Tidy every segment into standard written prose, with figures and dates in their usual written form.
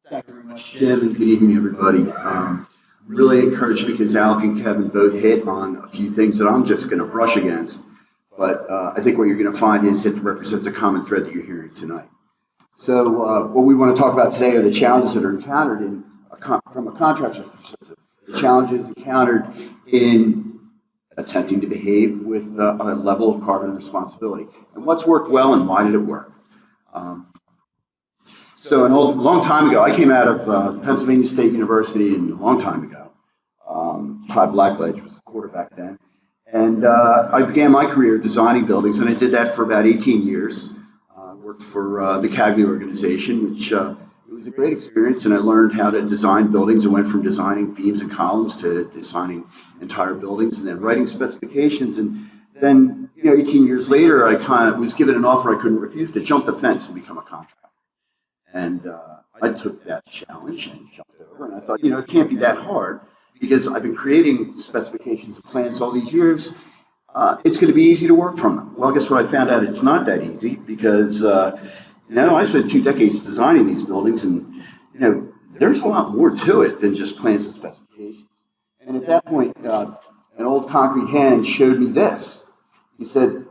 Thank you very much, Jim, and good evening, everybody. Really encouraged because Alec and Kevin both hit on a few things that I'm just going to brush against, but I think what you're going to find is it represents a common thread that you're hearing tonight. So what we want to talk about today are the challenges that are encountered from a contractor's perspective, the challenges encountered in attempting to behave with a level of carbon responsibility, and what's worked well and why did it work. So a long time ago, I came out of Pennsylvania State University, and a long time ago, Todd Blackledge was the quarterback then, and I began my career designing buildings, and I did that for about 18 years. Worked for the CAGLI organization, which it was a great experience, and I learned how to design buildings. I went from designing beams and columns to designing entire buildings, and then writing specifications. And then, 18 years later, I kind of was given an offer I couldn't refuse to jump the fence and become a contractor. And I took that challenge and jumped over, and I thought, it can't be that hard because I've been creating specifications and plans all these years. It's going to be easy to work from them. Well, guess what? I found out it's not that easy because, I spent 2 decades designing these buildings, and, there's a lot more to it than just plans and specifications. And at that point, an old concrete hand showed me this. He said,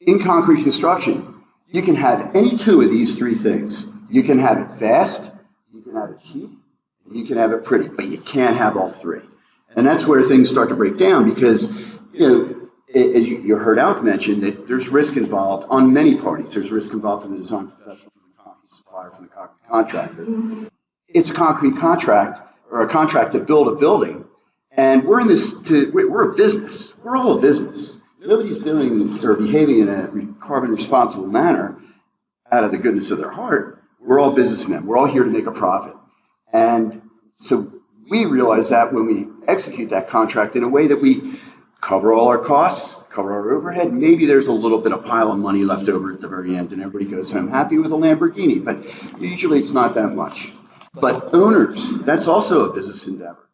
in concrete construction, you can have any 2 of these 3 things. You can have it fast, you can have it cheap, and you can have it pretty, but you can't have all 3. And that's where things start to break down because, as you heard Alec mention, that there's risk involved on many parties. There's risk involved from the design professional, from the concrete supplier, from the concrete contractor. It's a concrete contract or a contract to build a building, and we're a business. We're all a business. Nobody's doing or behaving in a carbon responsible manner out of the goodness of their heart. We're all businessmen. We're all here to make a profit. And so we realize that when we execute that contract in a way that we cover all our costs, cover our overhead, maybe there's a little bit of pile of money left over at the very end and everybody goes home happy with a Lamborghini, but usually it's not that much. But owners, that's also a business endeavor.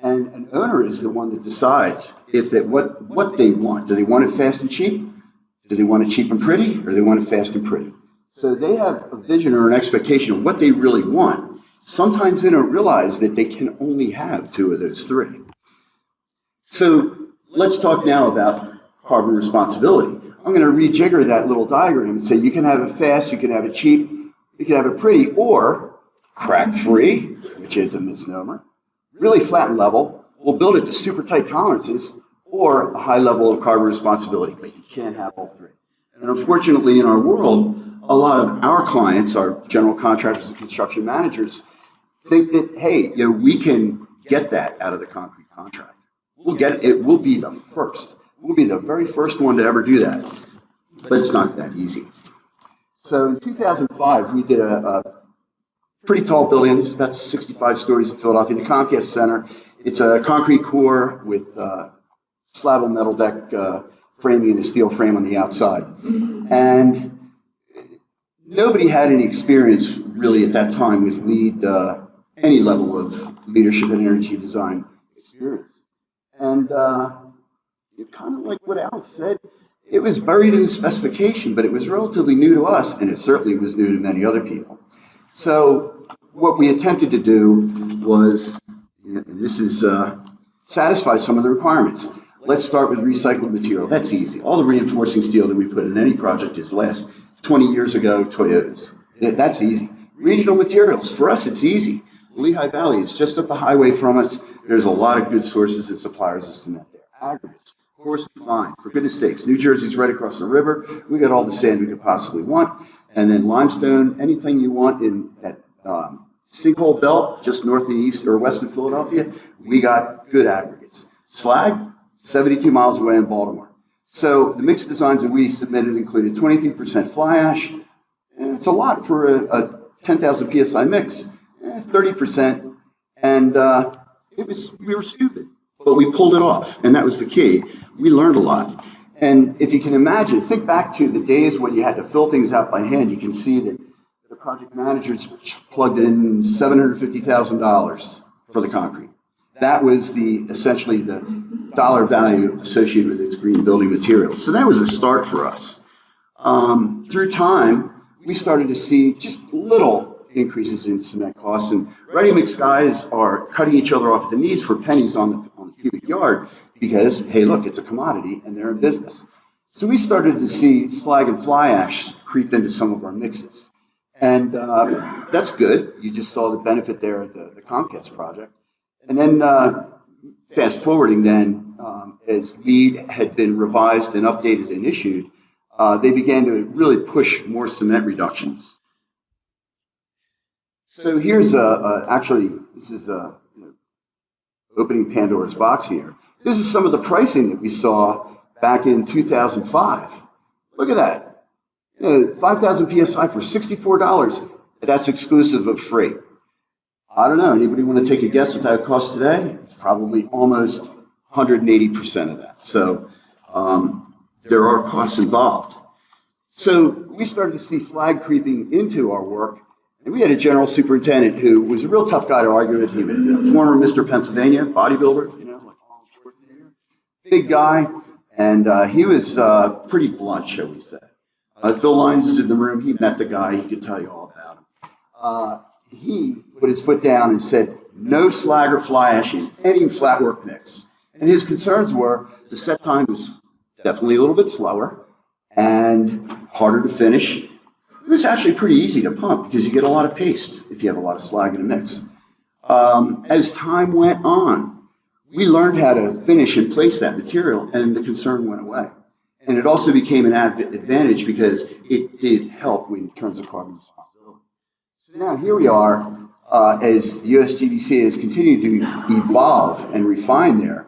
And an owner is the one that decides what they want. Do they want it fast and cheap? Do they want it cheap and pretty? Or do they want it fast and pretty? So they have a vision or an expectation of what they really want. Sometimes they don't realize that they can only have 2 of those 3. So let's talk now about carbon responsibility. I'm going to rejigger that little diagram and say you can have it fast, you can have it cheap, you can have it pretty, or crack free, which is a misnomer, really flat and level. We'll build it to super tight tolerances, or a high level of carbon responsibility, but you can't have all 3. And unfortunately in our world, a lot of our clients, our general contractors and construction managers, think that, hey, we can get that out of the concrete contract. We'll get it. It will be the first. We'll be the very first one to ever do that. But it's not that easy. So in 2005, we did a pretty tall building. This is about 65 stories in Philadelphia, the Comcast Center. It's a concrete core with slab on metal deck framing and a steel frame on the outside. And nobody had any experience really at that time with any level of leadership and energy design experience. And kind of like what Al said, it was buried in the specification, but it was relatively new to us, and it certainly was new to many other people. So what we attempted to do was, and this is satisfy some of the requirements. Let's start with recycled material. That's easy. All the reinforcing steel that we put in any project is last 20 years ago, Toyotas. That's easy. Regional materials, for us, it's easy. Lehigh Valley is just up the highway from us. There's a lot of good sources and suppliers of cement there. Aggregates, coarse and fine, for goodness sakes. New Jersey's right across the river. We got all the sand we could possibly want. And then limestone, anything you want in that sinkhole belt, just north and east or west of Philadelphia, we got good aggregates. Slag, 72 miles away in Baltimore. So the mixed designs that we submitted included 23% fly ash. And it's a lot for a 10,000 PSI mix. 30%, and we were stupid, but we pulled it off, and that was the key. We learned a lot. And if you can imagine, think back to the days when you had to fill things out by hand. You can see that the project managers plugged in $750,000 for the concrete. That was essentially the dollar value associated with its green building materials. So that was a start for us. Through time, we started to see just little increases in cement costs, and ready-mix guys are cutting each other off at the knees for pennies on the cubic yard because, hey, look, it's a commodity and they're in business. So we started to see slag and fly ash creep into some of our mixes. And that's good. You just saw the benefit there at the Comcast project. And then fast forwarding then, as LEED had been revised and updated and issued, they began to really push more cement reductions. So here's actually, this is opening Pandora's box here. This is some of the pricing that we saw back in 2005. Look at that. 5,000 PSI for $64. That's exclusive of freight. I don't know. Anybody want to take a guess what that would cost today? It's probably almost 180% of that. So there are costs involved. So we started to see slag creeping into our work. And we had a general superintendent who was a real tough guy to argue with. He was a former Mr. Pennsylvania bodybuilder, like Arnold Schwarzenegger. Big guy. And he was pretty blunt, shall we say. Phil Lyons is in the room. He met the guy. He could tell you all about him. He put his foot down and said, no slag or fly ash in any flat work mix. And his concerns were the set time was definitely a little bit slower and harder to finish. It was actually pretty easy to pump because you get a lot of paste if you have a lot of slag in a mix. As time went on, we learned how to finish and place that material, and the concern went away. And it also became an advantage because it did help in terms of carbon responsibility. So now here we are, as the USGBC has continued to evolve and refine their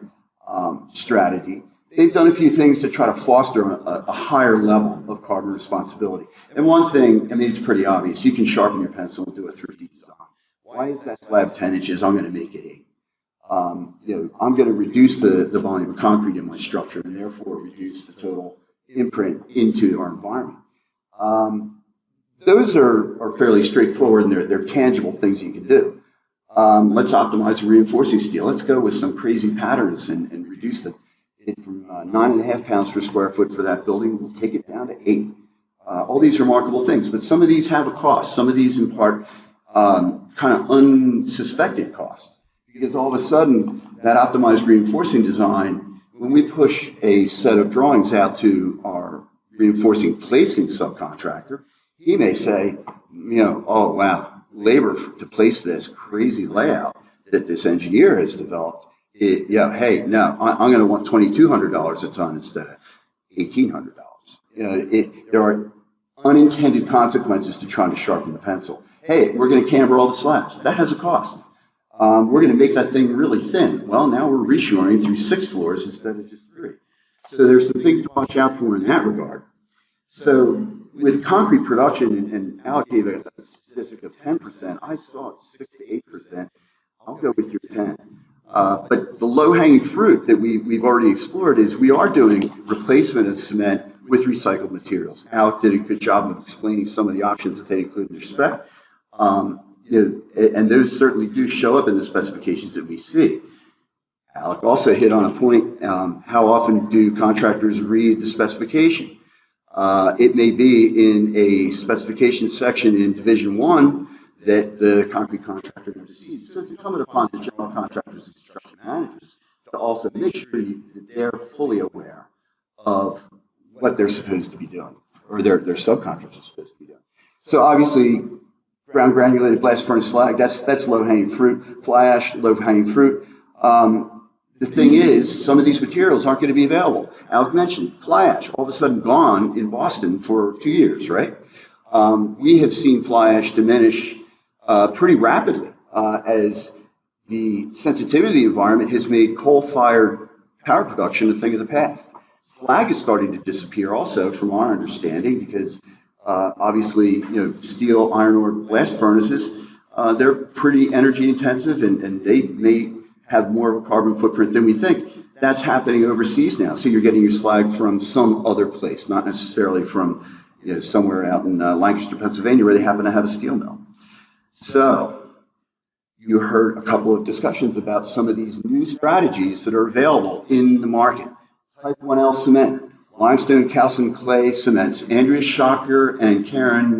strategy. They've done a few things to try to foster a higher level of carbon responsibility. And one thing, it's pretty obvious. You can sharpen your pencil and do a thrifty design. Why is that slab 10 inches? I'm going to make it 8. I'm going to reduce the volume of concrete in my structure and therefore reduce the total imprint into our environment. Those are fairly straightforward and they're tangible things you can do. Let's optimize reinforcing steel. Let's go with some crazy patterns and reduce it from 9.5 pounds per square foot for that building. We'll take it down to 8. All these remarkable things, but some of these have a cost. Some of these in part kind of unsuspected costs. Because all of a sudden, that optimized reinforcing design, when we push a set of drawings out to our reinforcing placing subcontractor, he may say, oh, wow, labor to place this crazy layout that this engineer has developed, I'm going to want $2,200 a ton instead of $1,800. There are unintended consequences to trying to sharpen the pencil. Hey, we're going to camber all the slabs. That has a cost. We're going to make that thing really thin. Well, now we're reshoring through 6 floors instead of just 3. So there's some things to watch out for in that regard. So with concrete production, and Al gave a statistic of 10%, I saw it 6 to 8%. I'll go with your 10. But the low-hanging fruit that we've already explored is we are doing replacement of cement with recycled materials. Al did a good job of explaining some of the options that they include in their spec. And those certainly do show up in the specifications that we see. Alec also hit on a point, how often do contractors read the specification? It may be in a specification section in Division 1 that the concrete contractor never sees. So it's incumbent upon the general contractors and construction managers to also make sure that they're fully aware of what they're supposed to be doing, or their subcontractors are supposed to be doing. So obviously, ground granulated blast furnace slag, that's low-hanging fruit. Fly ash, low-hanging fruit. The thing is, some of these materials aren't going to be available. Alec mentioned fly ash, all of a sudden gone in Boston for 2 years, right? We have seen fly ash diminish pretty rapidly as the sensitivity of the environment has made coal-fired power production a thing of the past. Slag is starting to disappear also from our understanding because obviously, steel, iron ore blast furnaces, they're pretty energy intensive and they may have more of a carbon footprint than we think. That's happening overseas now. So you're getting your slag from some other place, not necessarily from somewhere out in Lancaster, Pennsylvania, where they happen to have a steel mill. So you heard a couple of discussions about some of these new strategies that are available in the market. Type 1L cement, limestone, calcium, clay cements. Andrea Shocker and Karen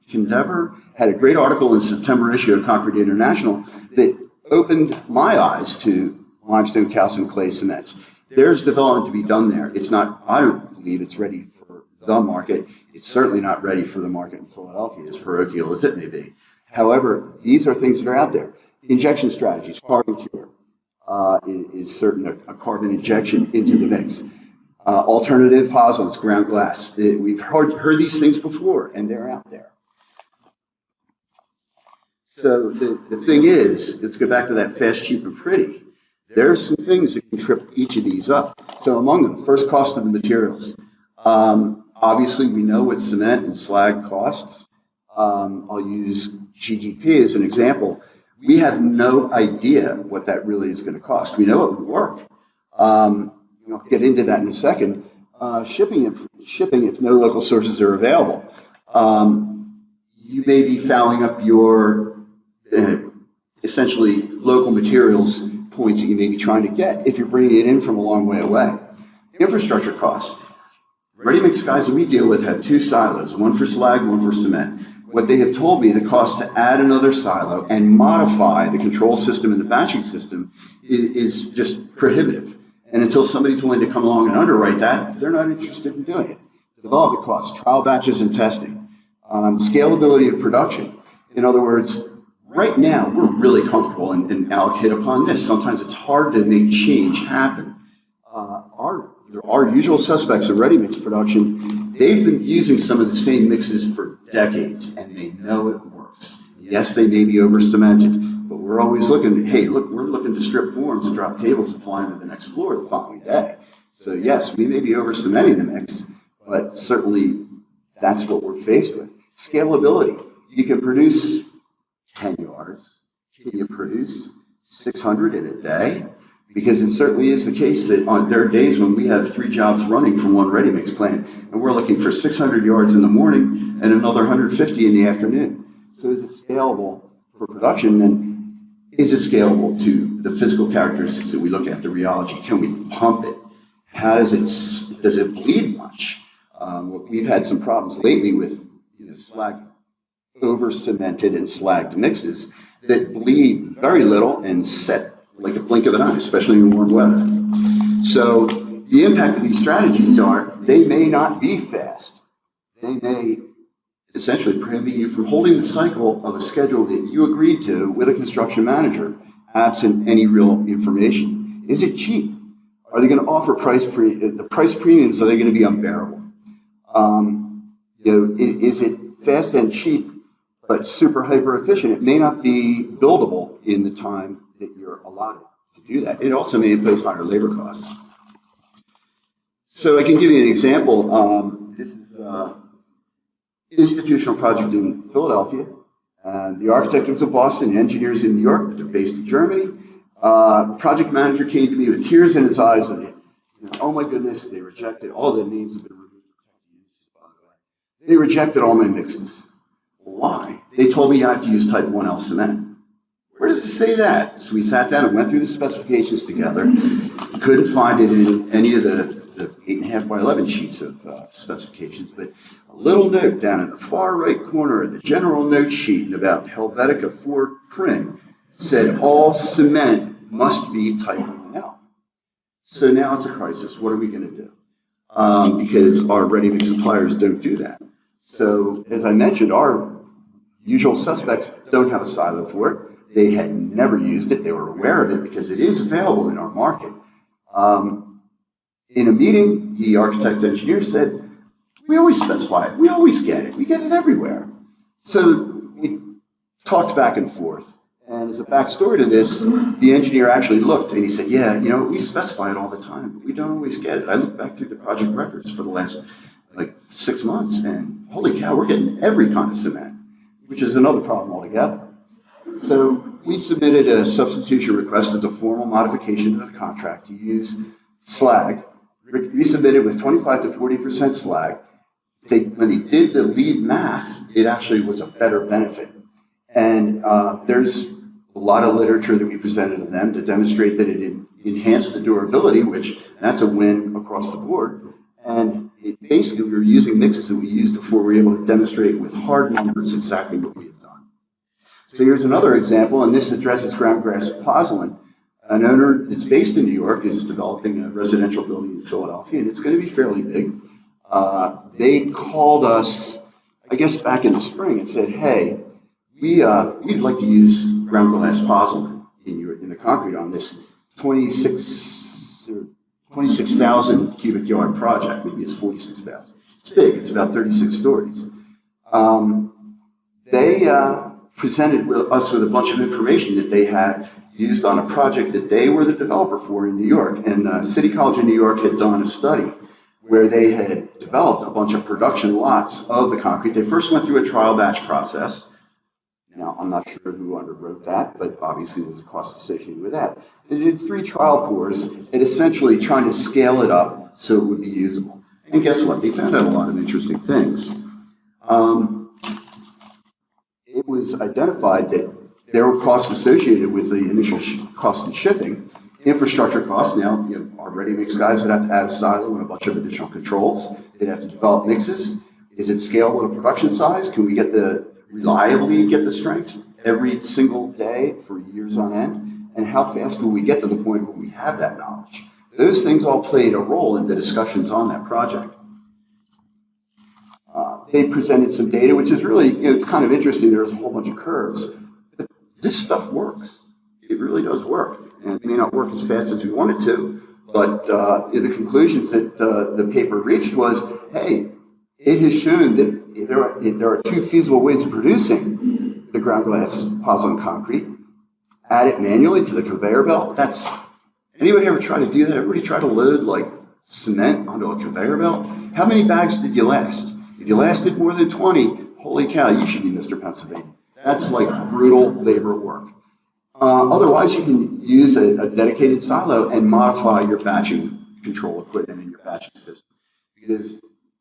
Kindever had a great article in the September issue of Concrete International that opened my eyes to limestone, calcium, clay cements. There's development to be done there. It's not, I don't believe it's ready for the market. It's certainly not ready for the market in Philadelphia, as parochial as it may be. However, these are things that are out there. Injection strategies, carbon cure is certain a carbon injection into the mix. Alternative pozzolans, ground glass. We've heard these things before, and they're out there. So the thing is, let's go back to that fast, cheap, and pretty. There are some things that can trip each of these up. So among them, first, cost of the materials. Obviously, we know what cement and slag costs. I'll use GGP as an example. We have no idea what that really is going to cost. We know it would work. I'll get into that in a second. Shipping, if no local sources are available. You may be fouling up your essentially local materials points that you may be trying to get if you're bringing it in from a long way away. Infrastructure costs. Ready-mix guys that we deal with have two silos, one for slag, one for cement. What they have told me, the cost to add another silo and modify the control system and the batching system is just prohibitive. And until somebody's willing to come along and underwrite that, they're not interested in doing it. Development costs, trial batches and testing. Scalability of production. In other words, right now, we're really comfortable and allocate upon this. Sometimes it's hard to make change happen. Our usual suspects in ready-mix production, they've been using some of the same mixes for decades, and they know it works. Yes, they may be over-cemented, but we're always looking, hey, look, we're looking to strip forms and drop tables and fly into the next floor the following day. So yes, we may be over-cementing the mix, but certainly that's what we're faced with. Scalability. You can produce 10 yards. Can you produce 600 in a day? Because it certainly is the case that there are days when we have 3 jobs running from one ready-mix plant, and we're looking for 600 yards in the morning and another 150 in the afternoon. So is it scalable for production? And is it scalable to the physical characteristics that we look at, the rheology? Can we pump it? How does it bleed much? We've had some problems lately with slag over-cemented and slagged mixes that bleed very little and set like a blink of an eye, especially in warm weather. So the impact of these strategies are they may not be fast. They may essentially prohibit you from holding the cycle of a schedule that you agreed to with a construction manager, absent any real information. Is it cheap? Are they going to offer the price premiums? Are they going to be unbearable? Is it fast and cheap, but super hyper efficient? It may not be buildable in the time that you're allotted to do that. It also may impose higher labor costs. So I can give you an example. This is an institutional project in Philadelphia. The architect was in Boston, the engineers in New York, but they're based in Germany. Project manager came to me with tears in his eyes. And, oh my goodness, they rejected, all the names have been removed. They rejected all my mixes. Why? They told me I have to use type 1L cement. Where does it say that? So we sat down and went through the specifications together. Couldn't find it in any of the 8.5 by 11 sheets of specifications, but a little note down in the far right corner of the general note sheet about Helvetica 4 print said all cement must be type 1L. So now it's a crisis. What are we going to do? Because our ready-mix suppliers don't do that. So as I mentioned, our usual suspects don't have a silo for it. They had never used it. They were aware of it because it is available in our market. In a meeting, the architect engineer said, we always specify it. We always get it. We get it everywhere. So we talked back and forth. And as a backstory to this, the engineer actually looked and he said, yeah, we specify it all the time, but we don't always get it. I looked back through the project records for the last 6 months, and holy cow, we're getting every kind of cement, which is another problem altogether. So we submitted a substitution request as a formal modification to the contract to use slag. We submitted with 25 to 40% slag. When they did the lead math, it actually was a better benefit. And there's a lot of literature that we presented to them to demonstrate that it enhanced the durability, which that's a win across the board. And basically, we were using mixes that we used before we were able to demonstrate with hard numbers exactly what we had done. So here's another example, and this addresses ground grass Pozzolan. An owner that's based in New York is developing a residential building in Philadelphia, and it's going to be fairly big. They called us, I guess, back in the spring and said, "Hey, we'd like to use ground glass Pozzolan in the concrete on this 26,000 cubic yard project. Maybe it's 46,000. It's big. It's about 36 stories." They presented us with a bunch of information that they had used on a project that they were the developer for in New York. And City College of New York had done a study where they had developed a bunch of production lots of the concrete. They first went through a trial batch process. Now, I'm not sure who underwrote that, but obviously there was a cost associated with that. They did 3 trial pours and essentially trying to scale it up so it would be usable. And guess what? They found out a lot of interesting things. It was identified that there were costs associated with the initial cost of shipping, infrastructure costs. Now, our ready-mix guys would have to add a silo and a bunch of additional controls. They'd have to develop mixes. Is it scalable to production size? Can we reliably get the strengths every single day for years on end? And how fast will we get to the point where we have that knowledge? Those things all played a role in the discussions on that project. They presented some data, which is really, it's kind of interesting. There's a whole bunch of curves. But this stuff works. It really does work. And it may not work as fast as we want it to, but the conclusions that the paper reached was, hey, it has shown that there are 2 feasible ways of producing the ground glass Pozzolan concrete. Add it manually to the conveyor belt. Anybody ever try to do that? Everybody try to load like cement onto a conveyor belt? How many bags did you last? If you lasted more than 20, holy cow, you should be Mr. Pennsylvania. That's like brutal labor work. Otherwise, you can use a dedicated silo and modify your batching control equipment in your batching system. Because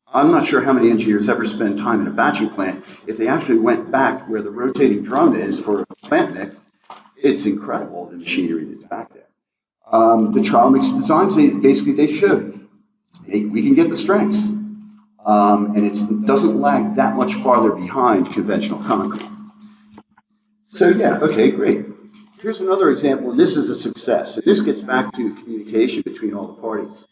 I'm not sure how many engineers ever spend time in a batching plant. If they actually went back where the rotating drum is for a plant mix, it's incredible, the machinery that's back there. The trial mix designs, they showed we can get the strengths. And it doesn't lag that much farther behind conventional concrete. So yeah, okay, great. Here's another example, and this is a success. And this gets back to communication between all the parties.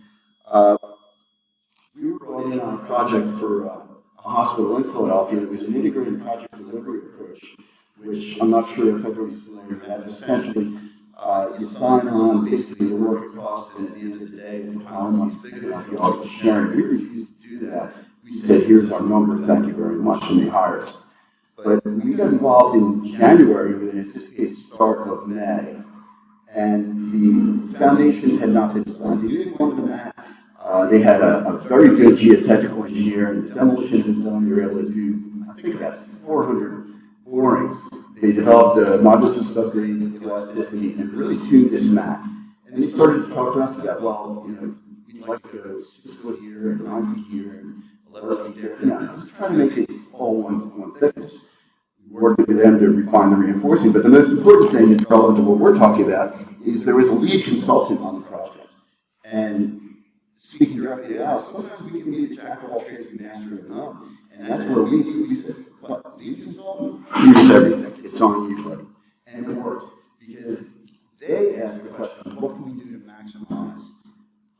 We were brought in on a project for a hospital in Philadelphia. It was an integrated project delivery approach, which I'm not sure if everybody's familiar with that. Essentially, you sign on basically the work cost, and at the end of the day, if our money's big enough, you all get sharing. We refused to do that. We said, here's our number, thank you very much, and they hired us. But we got involved in January with an anticipated start of May, and the foundations had not been done. They didn't want to that. They had a very good geotechnical engineer, and the demolition had been done. They were able to do, I think that's 400 borings. They developed a modular subgrade elasticity and really tuned this mat. And they started to talk to us about, well, we'd like to go 6 foot here and 9 feet here and 11 feet there. Let's try to make it all one thickness. We worked with them to refine the reinforcing, but the most important thing that's relevant to what we're talking about is there was a lead consultant on the project. And speaking directly to us, sometimes we can be the jack of all trades and master of none. And that's where we said, what, lead consultant? Here's everything. It's on you, buddy. And it worked. Because they asked the question, what can we do to maximize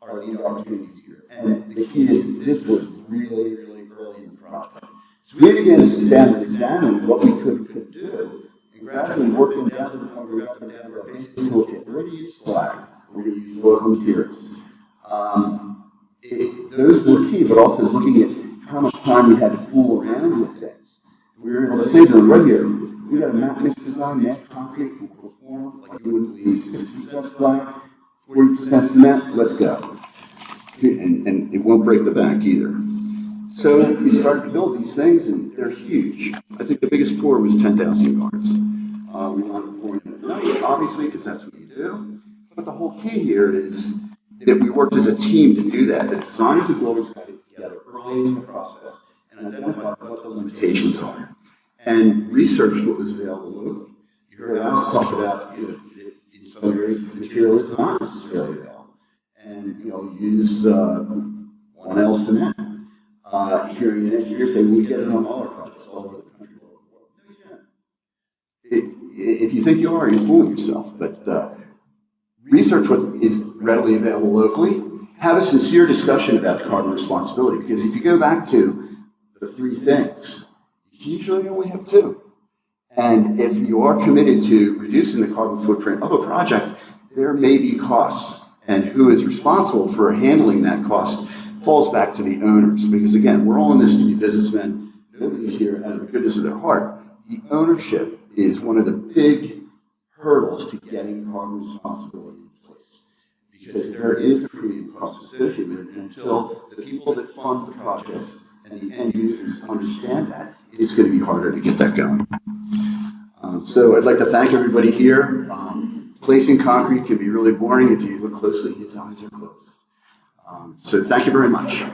our lead opportunities here? And the key is, this was really, really early in the project. So we began to sit down and examine what we could and couldn't do, and gradually working down to the point where we got down to our basic toolkit. We're going to use slag. We're going to use local materials. Those were key, but also looking at how much time we had to fool around with things. We were able to say to them, right here, we got a mat mix design, mat concrete will perform like you wouldn't believe, 60% slag, 40% cement, let's go. And it won't break the bank either. So we started to build these things, and they're huge. I think the biggest pour was 10,000 yards. We wanted to pour in at night, obviously, because that's what you do. But the whole key here is that we worked as a team to do that. The designers and builders got together early in the process and identified what the limitations are, and researched what was available locally. You heard Alex talk about, in some areas the material is not necessarily available, and use 1L cement. Hearing an engineer say, we get it on all our projects all over the country. No, you don't. If you think you are, you're fooling yourself. But research what is readily available locally. Have a sincere discussion about carbon responsibility, because if you go back to the three things, you usually only have two. And if you are committed to reducing the carbon footprint of a project, there may be costs. And who is responsible for handling that cost falls back to the owners. Because again, we're all in this to be businessmen. Nobody's here out of the goodness of their heart. The ownership is one of the big hurdles to getting carbon responsibility in place. Because there is a premium cost associated with it, and until the people that fund the projects and the end users understand that, it's going to be harder to get that going. So I'd like to thank everybody here. Placing concrete can be really boring if you look closely. His eyes are closed. So thank you very much.